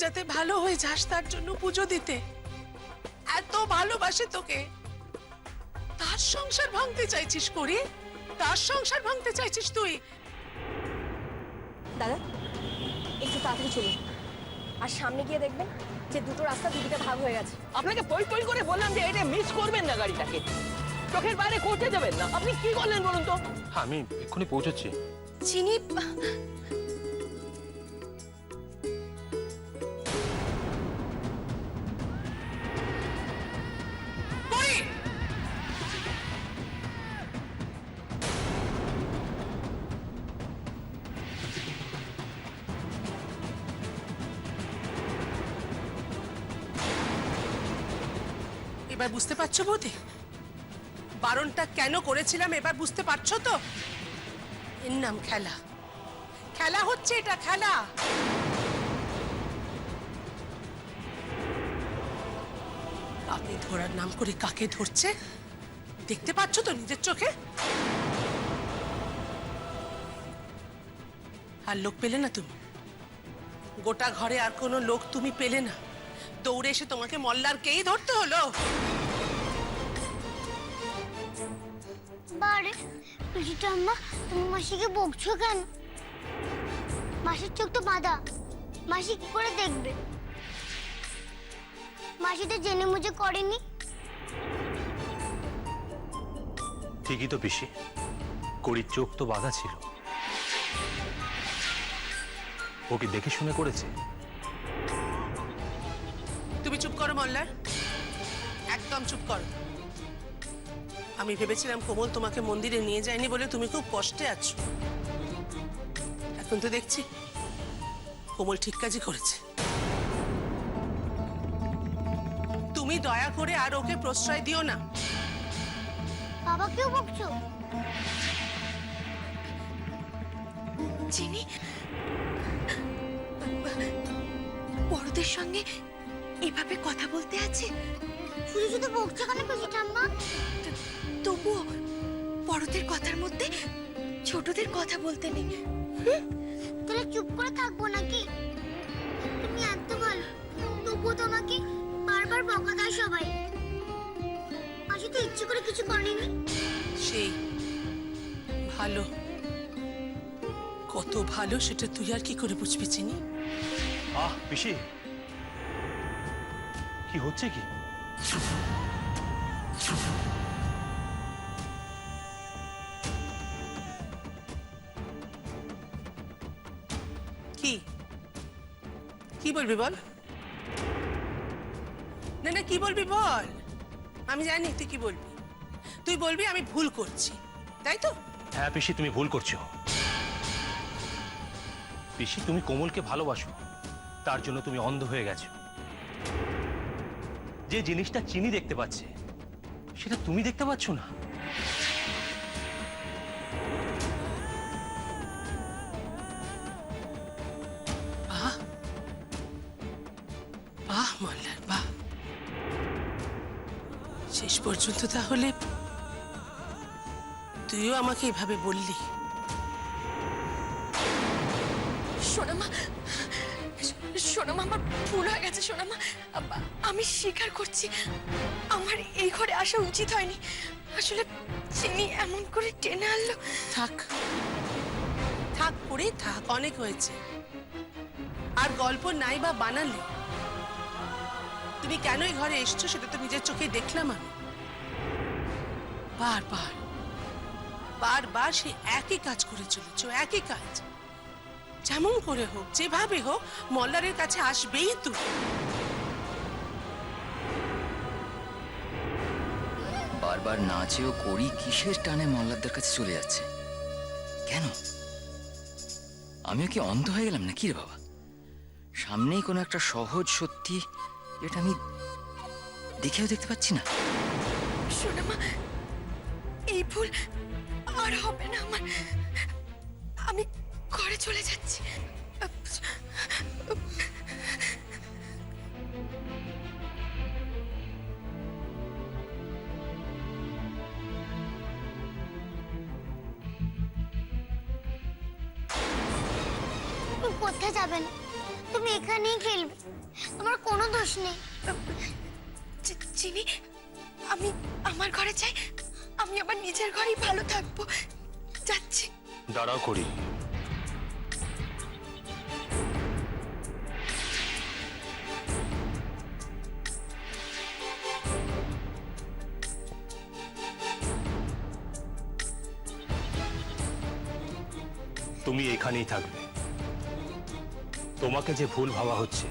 যাতে ভালো হয়ে যাস তার জন্য পুজো দিতে। এত ভালোবাসে তোকে, তার সংসার ভাঙতে চাইছিস করি? তার সংসার ভাঙতে চাইছিস তুই? দাদা একটু তাড়াতাড়ি চলুন, আর সামনে গিয়ে দেখবেন যে দুটো রাস্তা দুদিকে ভাগ হয়ে গেছে। আপনাকে পই পই করে বললাম যে এটা মিস করবেন না, গাড়িটাকে চোখের বাইরে করতে যাবেন না। আপনি কি করলেন বলুন তো? আমি এক্ষুনি পৌঁছচ্ছি। চিনি এবার বুঝতে পারছো বৌদি বারণটা কেন করেছিলাম? এবার বুঝতে পারছো তো? এর নাম খেলা। খেলা হচ্ছে এটা, খেলা। কাকে ধরার নাম করে কাকে ধরছে দেখতে পাচ্ছ তো নিজের চোখে? আর লোক পেলে না তুমি? গোটা ঘরে আর কোনো লোক তুমি পেলে না? দৌড়ে এসে তোমাকে মল্লারকেই ধরতে হলো? বারে পিসিটা আম্মা, তুমি মাসিকে বকছো কেন? মাসির চোখ তো বাঁধা, মাসি কি করে দেখবে? মাসি তো জেনে মুজে করেনি। ঠিকই তো পিসি, করির চোখ তো বাঁধা ছিল। ও কি দেখে শুনে করেছে? তুমি চুপ করো মল্লার, একদম চুপ করো। আমি ভেবেছিলাম কোমল তোমাকে মন্দিরে নিয়ে যায়নি বলে তুমি খুব কষ্টে আছো। এখন তো দেখছি কোমল ঠিক কাজই করেছে। তুমি দয়া করে আর ওকে প্রশ্রয় দিও না। বাবাকেও বকছো? চিনি বড়দের সঙ্গে এভাবে কথা বলতে আছে? শুধু শুধু বকছো কেন পিসিটা আম্মা? তবুও বড়দের কথার মধ্যে ছোটদের কথা বলতে নেই। তাহলে চুপ করে থাকবো নাকি? তুমি এত ভালো, তবুও তোমাকে বারবার বকা দেয় সবাই। মাসি তো ইচ্ছে করে কিছু করেনি। সেই ভালো, কত ভালো সেটা তুই আর কি করে বুঝবি চিনি? আহ পিসি, কি হচ্ছে কি? কি কি বলবি বল? না না, কি বলবি বল? আমি জানি তুই কি বলবি। তুই বলবি আমি ভুল করছি, তাই তো? হ্যাঁ পিসি, তুমি ভুল করছো। পিসি, তুমি কোমলকে ভালোবাসো, তার জন্য তুমি অন্ধ হয়ে গেছো। যে জিনিসটা চিনি দেখতে পাচ্ছে সেটা তুমি দেখতে পাচ্ছ না। বাহ বাহ মল্লার বাহ। শেষ পর্যন্ত তাহলে তুইও আমাকে এভাবে বললি? সোনামা, সোনামা, আমার ভুল হয়ে গেছে সোনামা। আমি স্বীকার করছি আমার এই ঘরে আসা উচিত হয়নি। আসলে চিনি এমন করে টেনে আনলো। থাক থাক পড়ে থাক, অনেক হয়েছে। আর গল্প নাই বা বানালে। তুমি কেন এই ঘরে এসছো সেটা তো নিজের চোখে দেখলাম আমি। বারবার বারবার সে একই কাজ করে চলেছ, একই কাজ। যেমন করে হোক, যেভাবে হোক, মল্লারের কাছে আসবেই তুই। বারবার না চেয়েও করি কিসের টানে মল্লারদের কাছে চলে যাচ্ছে কেন? আমিও কি অন্ধ হয়ে গেলাম নাকি রে বাবা? সামনেই কোনো একটা সহজ সত্যি, এটা আমি দেখেও দেখতে পাচ্ছি না। সোনামা, এই ভুল আর হবে না আমার। আমি ঘরে চলে যাচ্ছি। কোথায় যাবেন? তুমি এখানেই খেলবে, তোমার কোনো দোষ নেই। চিনি, আমি আমার ঘরে চাই। আমি আমার নিজের ঘরেই ভালো থাকবো। যাচ্ছি। দাঁড়াও করি। তুমি এখানেই থাকবে। তোমাকে যে ভুল ভাবা হচ্ছে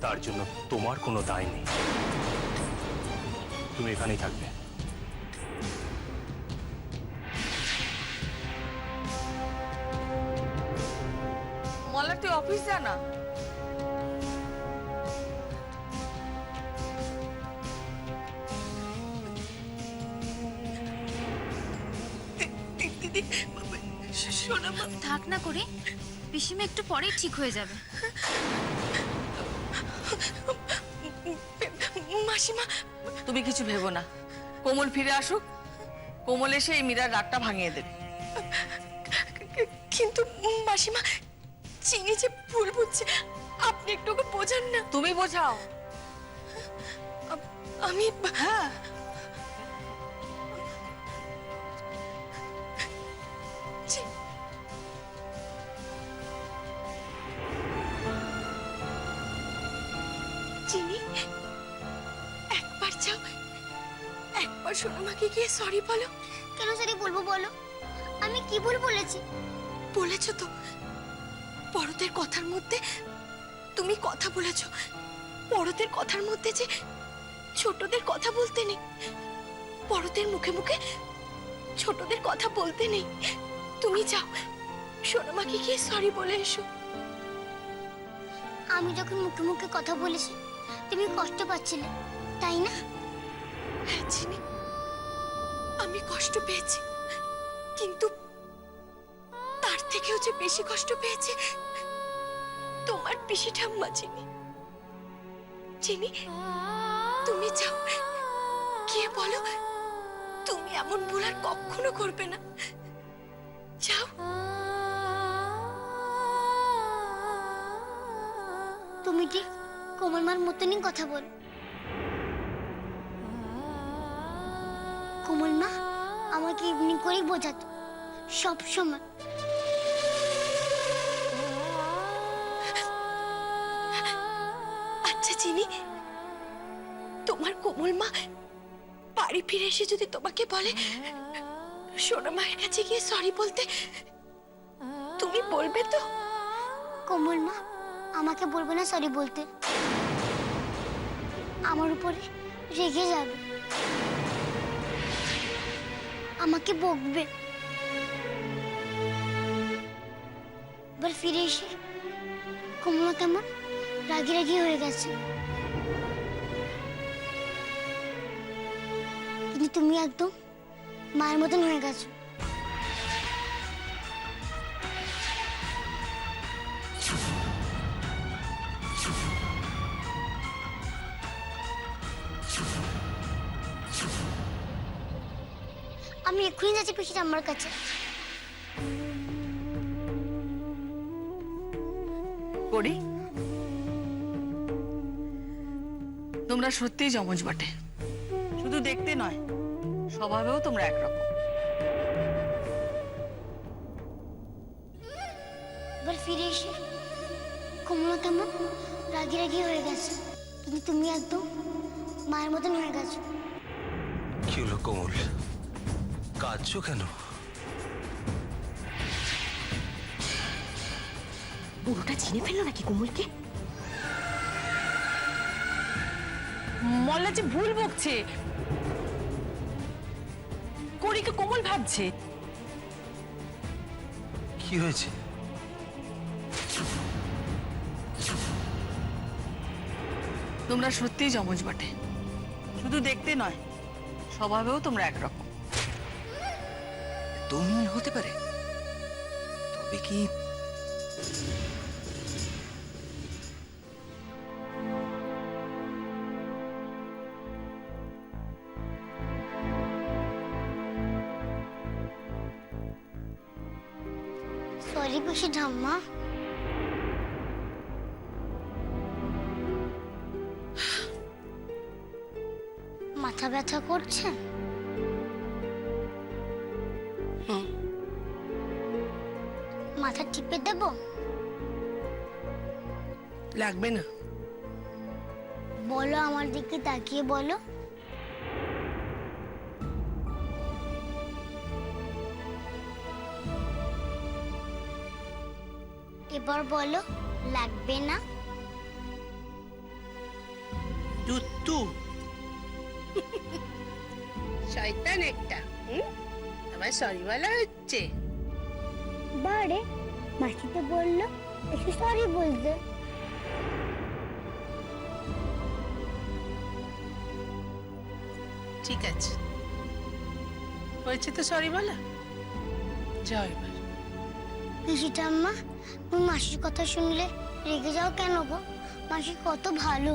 তার জন্য তোমার কোনো দায় নেই। তুমি এখানেই থাকবে। মল্লা তুই অফিস যা না। দিদি, শোনো মা। থাক না করে, পিসিমা একটু পরেই ঠিক হয়ে যাবে। মাসিমা, তুমি কিছু ভেবো না, কোমল ফিরে আসুক, কোমল এসে এই মীরার রাগটা ভাঙিয়ে দেবে। কিন্তু মাসিমা, চিনি যে ভুল বুঝছে, আপনি একটু ওকে বোঝান না। তুমি বোঝাও। আমি হ্যাঁ, চিনি, একবার যাও, একবার সোনামাকে গিয়ে সরি বলো। কেন সরি বলবো বলো? আমি কি ভুল বলেছি? বলেছো তো, বড়দের কথার মধ্যে তুমি কথা বলেছো। বড়দের কথার মধ্যে যে ছোটদের কথা বলতে নেই, বড়দের মুখে মুখে ছোটদের কথা বলতে নেই। তুমি যাও, সোনামাকে গিয়ে সরি বলে এসো। আমি যখন মুখে মুখে কথা বলেছি তুমি কষ্ট পাচ্ছিলে, তাই না? হ্যাঁ চিনি, আমি কষ্ট পেয়েছি, কিন্তু তার থেকেও যে বেশি কষ্ট পেয়েছে তোমার পিসি ঠাম্মা। চিনি, চিনি, তুমি যাও, গিয়ে বলো তুমি এমন ভুল আর কখনো করবে না। যাও। তুমি ঠিক কোমল মার মতনই কথা বল। কোমল মা আমাকে এমনি করেই বোঝাতো সব সময়। আচ্ছা চিনি, তোমার কোমল মা বাড়ি ফিরে এসে যদি তোমাকে বলে সোনা মায়ের কাছে গিয়ে সরি বলতে, তুমি বলবে তো? কোমল মা আমাকে বলবে না সরি বলতে, আমার উপরে রেগে যাবে, আমাকে বকবে। এবার ফিরে এসে কোমল কেমন রাগি রাগি হয়ে গেছে, কিন্তু তুমি একদম মায়ের মতন হয়ে গেছো। আমি এক্ষুনি যাচ্ছি পিসির আমার কাছে। করি, তোমরা সত্যিই জমজ বটে, শুধু দেখতে নয় স্বভাবেও তোমরা একরকম। এবার ফিরে এসে কমলা কেমন রাগি রাগি হয়ে গেছে, কিন্তু তুমি একদম মায়ের মতন হয়ে গেছো। কি হলো কোমল, কাঁদছো কেন? বুড়োটা চিনে ফেললো নাকি কোমলকে? মল্লা যে ভুল বকছে, করিকে কোমল ভাবছে। কি হয়েছে? তোমরা সত্যিই জমজ বটে, শুধু দেখতে নয় স্বভাবেও তোমরা একরকম। তো মিল হতে পারে, তবে কি সরি পিসি ঠাম্মা। মাথা ব্যথা করছে? হুম। মাথা টিপে দেব? লাগবে না। বলো, আমার দিকে তাকিয়ে বলো। এবার বলো, লাগবে না? দুত্তু শয়তান একটা। আবার সরি বলা হচ্ছে। বারে মাসি তো বললো একটু সরি বলতে। ঠিক আছে, হয়েছে তো সরি বলা। যাও এবার। পিসি ঠাম্মা, তুমি মাসির কথা শুনলে রেগে যাও কেন গো? মাসি কত ভালো।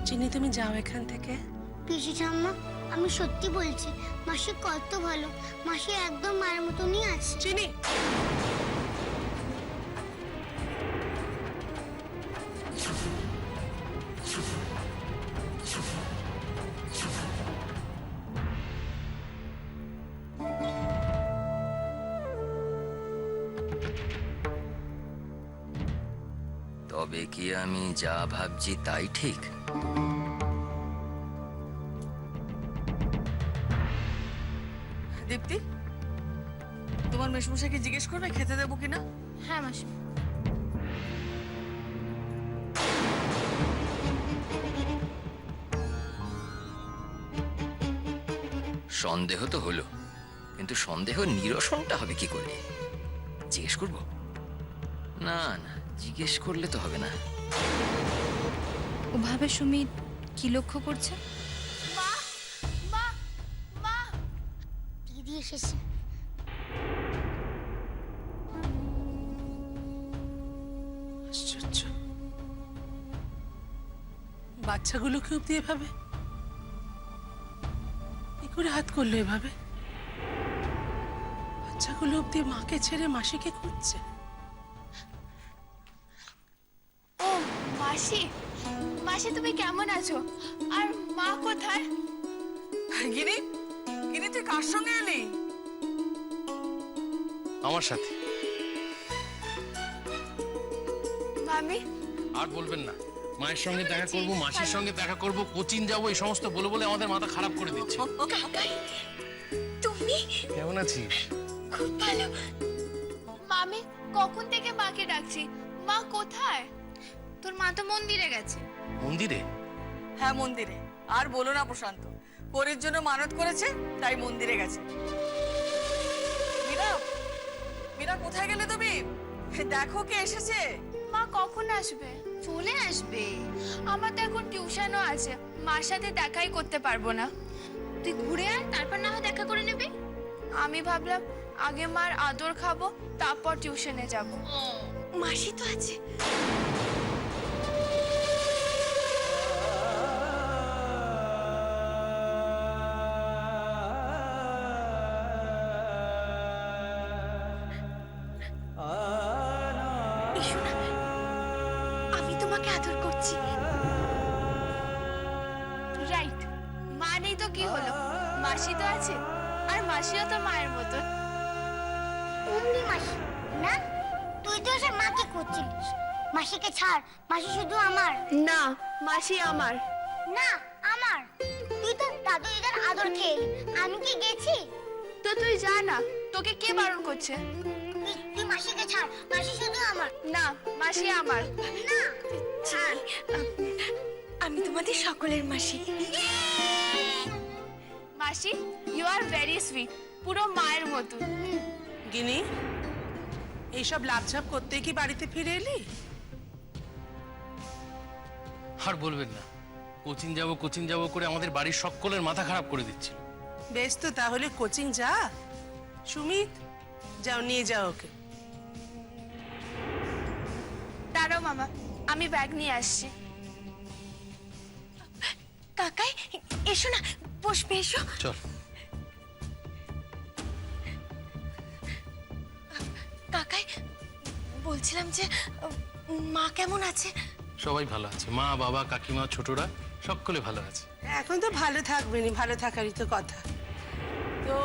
চিনি, তুমি যাও এখান থেকে। পিসি ঠাম্মা, আমি সত্যি বলছি, মাসি কত ভালো। মাসি একদম মায়ের মতনই আছে। চিনি, তবে কি আমি যা ভাবছি তাই ঠিক? দীপ্তি, তোমার মেশমশাইকে জিজ্ঞেস করবে খেতে দেবো কিনা? হ্যাঁ মাসি। সন্দেহ তো হলো, কিন্তু সন্দেহ নিরসনটা হবে কি করে? জিজ্ঞেস করব? না না, জিজ্ঞেস করলে তো হবে না। ওভাবে সুমিত কি লক্ষ্য করছে? দিদি এসেছে। আশ্চর্য, বাচ্চাগুলোকে অব্দি এভাবে কি করে হাত করলো? এভাবে বাচ্চাগুলো অব্দি মাকে ছেড়ে মাসিকে খুঁজছে। ও মাসি, মাসি তুমি কেমন আছো? আর মা কোথায়? গিনি, গিনি তুই কার সঙ্গে এলি? আমার সাথে। মামি, আর বলবেন না, মায়ের সঙ্গে দেখা করব, মাসির সঙ্গে দেখা করব, কোচিং যাবো, এই সমস্ত বলে বলে আমাদের মাথা খারাপ করে দিচ্ছে। তুমি কেমন আছিস? খুব ভালো। মামি, কখন থেকে মাকে ডাকছি, মা কোথায়? তোর মা তো মন্দিরে গেছে। মন্দিরে? হ্যাঁ মন্দিরে। আর বলো না প্রশান্ত, পরীর জন্য মানত করেছে তাই মন্দিরে গেছে। মীরা, মীরা কোথায় গেলে তুমি? দেখো কে এসেছে। মা কখন আসবে? চলে আসবে। আমার তো এখন টিউশনও আছে, মার সাথে দেখাই করতে পারবো না। তুই ঘুরে আয়, তারপর না হয় দেখা করে নেবে। আমি ভাবলাম আগে মার আদর খাবো, তারপর টিউশনে যাব। মাসি তো আছে। এসো না, আমি তোমাকে আদর করছি। রাইট, মা নেই তো কি হলো, মাসি তো আছে, আর মাসিও তো মায়ের মতো। অমনি মাসি না, তুই তো এসে মাকে করছিলিস। মাসিকে ছাড়, মাসি শুধু আমার। না, মাসি আমার। না, আমার। তুই তো দাদু দিদার আদর খেয়ে এলি। আমি কি গেছি? তো তুই যা না, তোকে কে বারণ করছে? তুই মাসিকে ছাড়, মাসি শুধু আমার। না, মাসি আমার। না, ছাড়। আমি তোমাদের সকলের মাসি। মাসি, ইউ আর ভেরি সুইট, পুরো মায়ের মতো। গিনি, এইসব লাভঝাপ করতে কি বাড়িতে ফিরে এলি? আর বলবেন না, কোচিং যাবো করে আমাদের বাড়ির সকলের মাথা খারাপ করে দিচ্ছিল। বেশ তো, তাহলে কোচিং যা। সুমিত, যাও নিয়ে যাও ওকে। দাঁড়াও মামা, আমি ব্যাগ নিয়ে আসছি। কাকাই, এসো না, বসবে, এসো। চল। কাকাই, বলছিলাম যে মা কেমন আছে? সবাই ভালো আছে, মা বাবা কাকিমা ছোটরা সকলে ভালো আছে। এখন তো ভালো থাকবেনই, ভালো থাকারই তো কথা। তো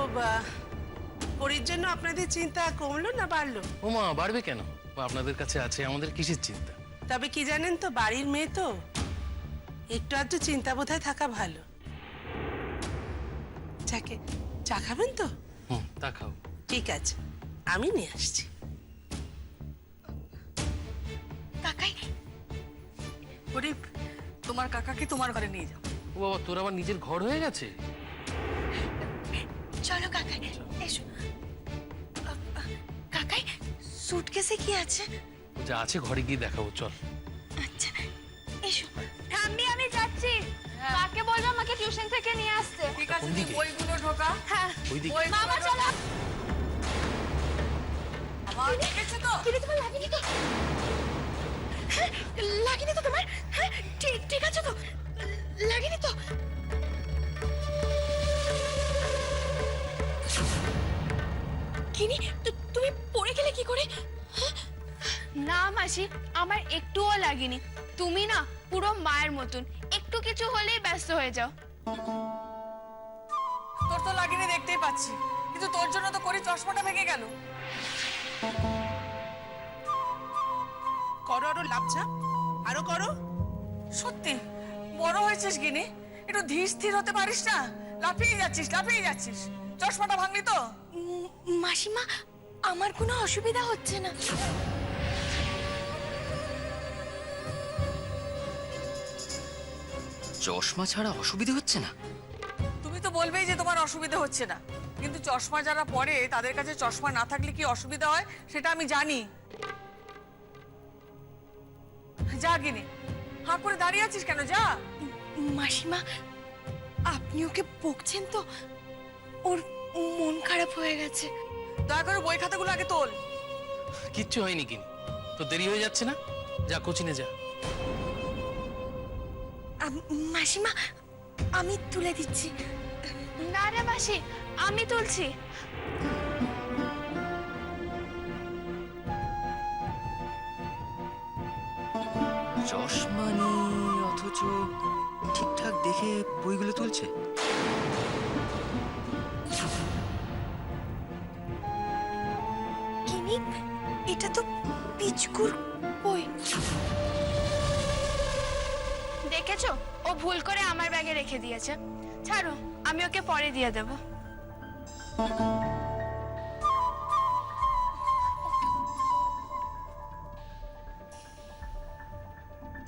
পরীর জন্য আপনাদের চিন্তা কমলো না বাড়লো? ও মা, বাড়বে কেন? ও আপনাদের কাছে আছে, আমাদের কিসের চিন্তা? তবে কি জানেন তো, বাড়ির মেয়ে তো একটু আধটু চিন্তা বোধহয় থাকা ভালো। যাকে চা খাবেন তো? তা খাও। ঠিক আছে, আমি নিয়ে আসছি। কাকাই, গরিব, তোমার কাকাকে তোমার ঘরে নিয়ে যাও। ও বাবা, তোর আবার নিজের ঘর হয়ে গেছে? চলো কাকাই, এসো। কাকাই, সুটকেসে কি আছে? ও যা আছে ঘরে গিয়ে দেখাবো, চল। আচ্ছা, এসো। ঠাম্মি আমি যাচ্ছি, কাকে বলবো আমাকে টিউশন থেকে নিয়ে আসতে। ঠিক আছে, কোন তুই দিকে? বইগুলো ঢোকা। হ্যাঁ, ওইদিকে। বই মামা চলো। আমার দেখেছে তো? কিরে তোমার লাগেনি তো? হ্যাঁ, লাগেনি তো তোমার? হ্যাঁ, ঠিক ঠিক আছে তো? লাগেনি তো? কিনি, তুমি পড়ে গেলে কি করে? না মাসি, আমার একটুও লাগেনি। তুমি না পুরো মায়ের মতন, একটু কিছু হলেই ব্যস্ত হয়ে যাও। তোর তো লাগেনি দেখতেই পাচ্ছি, কিন্তু তোর জন্য তো করি চশমাটা ভেঙে গেল। করো আরো লাভঝাপ, আরো করো। সত্যি বড় হয়েছিস গিনি, একটু ধীর স্থির হতে পারিস না? লাফিয়ে যাচ্ছিস, লাফিয়ে যাচ্ছিস। চশমাটা ভাঙলি তো? মাসিমা, আমার কোনো অসুবিধা হচ্ছে না। চশমা ছাড়া অসুবিধে হচ্ছে না? তুমি তো বলবেই যে তোমার অসুবিধা হচ্ছে না, কিন্তু চশমা যারা পরে তাদের কাছে চশমা না থাকলে কি অসুবিধা হয় সেটা আমি জানি। যা গিনি, হাঁ করে দাঁড়িয়ে আছিস কেন? যা। মাসিমা, আপনি ওকে বকছেন তো? ওর মন খারাপ হয়ে গেছে। দয়া করে বই খাতাগুলো আগে তোল। কিচ্ছু হয়নি কিনি, তো দেরি হয়ে যাচ্ছে না? যা কোচিনে যা। মাসিমা, আমি তুলে দিচ্ছি। না রে মাসি, আমি তুলছি। চশমা নেই অথচ ঠিকঠাক দেখে বইগুলো তুলছে। কিনি, এটা তো পিচকুর বই। দেখেছো, ও ভুল করে আমার ব্যাগে রেখে দিয়েছে। ছাড়ো, আমি ওকে পরে দিয়ে দেবো।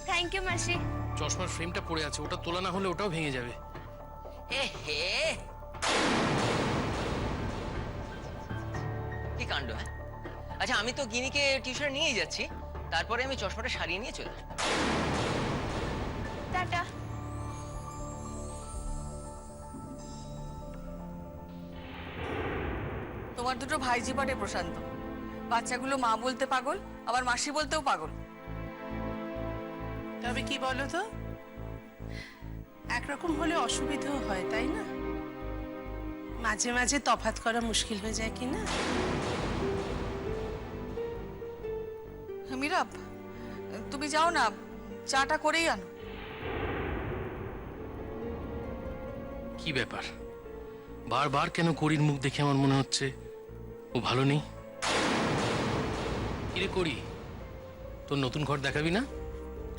থ্যাংক ইউ মাসি। চশমার ফ্রেমটা পড়ে আছে, ওটা তোলা না হলে ওটাও ভেঙে যাবে। কি কাণ্ড! হ্যাঁ, আচ্ছা আমি তো গিনিকে টিউশনে নিয়ে যাচ্ছি, তারপরে আমি চশমাটা সারিয়ে নিয়ে চলে আসবো। টাটা। তোমার দুটো ভাইজি পাটে প্রশান্ত, বাচ্চাগুলো মা বলতে পাগল, আবার মাসি বলতেও পাগল। তবে কি বলো তো, একরকম হলে অসুবিধাও হয়, তাই না? মাঝে মাঝে তফাৎ করা মুশকিল হয়ে যায় কি না? মীরাব, তুমি যাও না, চাটা করেই আনো। কি ব্যাপার, বারবার কেন করির মুখ দেখে আমার মনে হচ্ছে ও ভালো নেই? কিরে করি, তোর নতুন ঘর দেখাবি না?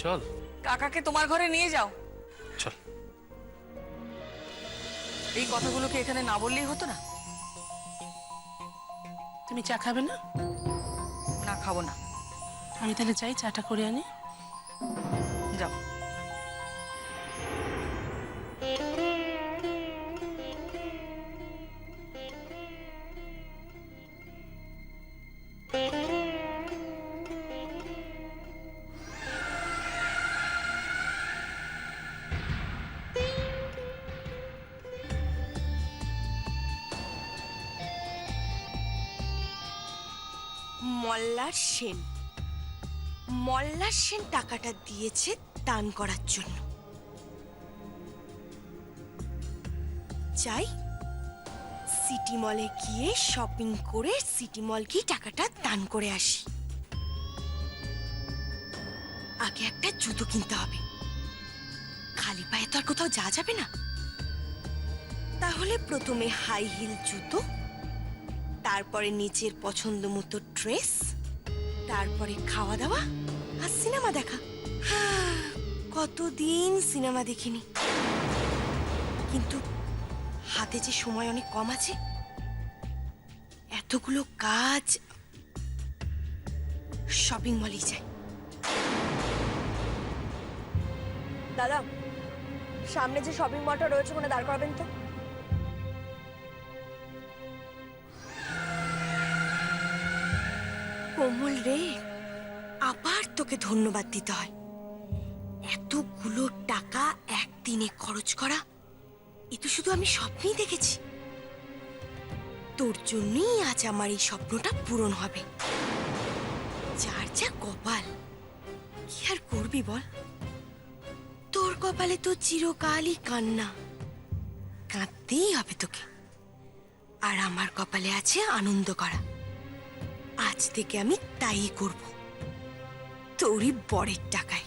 চল। কাকাকে তোমার ঘরে নিয়ে যাও। চল। এই কথাগুলোকে এখানে না বললেই হতো না? তুমি চা খাবে না? না, খাবো না। আমি তাহলে চাই চাটা করে আনি। যাও। মল্লার সেন, মল্লার সেন টাকাটা দিয়েছে দান করার জন্য। চাই সিটি মলে গিয়ে শপিং করে সিটি মলকেই টাকাটা দান করে আসি। আগে একটা জুতো কিনতে হবে। খালি পায়ে তো আর কোথাও যাওয়া যাবে না। তাহলে প্রথমে হাই হিল জুতো, তারপরে নিচের পছন্দ মতো ড্রেস, তারপরে খাওয়া দাওয়া আর সিনেমা দেখা। কতদিন সিনেমা দেখিনি, কিন্তু হাতে যে সময় অনেক কম আছে। এতগুলো কাজ, শপিং মলেই যাই। দাদা, সামনে যে শপিং মলটা রয়েছে ওখানে দাঁড় করাবেন তো। কোমল রে, আবার তোকে ধন্যবাদ দিতে হয়। এতগুলো টাকা একদিনে খরচ করা, এ তো শুধু আমি স্বপ্নেই দেখেছি। তোর জন্যই আজ আমার এই স্বপ্নটা পূরণ হবে। যার যা কপাল, কি আর করবি বল। তোর কপালে তো চিরকালই কান্না, কাঁদতেই হবে তোকে। আর আমার কপালে আছে আনন্দ করা। আজ থেকে আমি তাই করব, তোরই বরের টাকায়।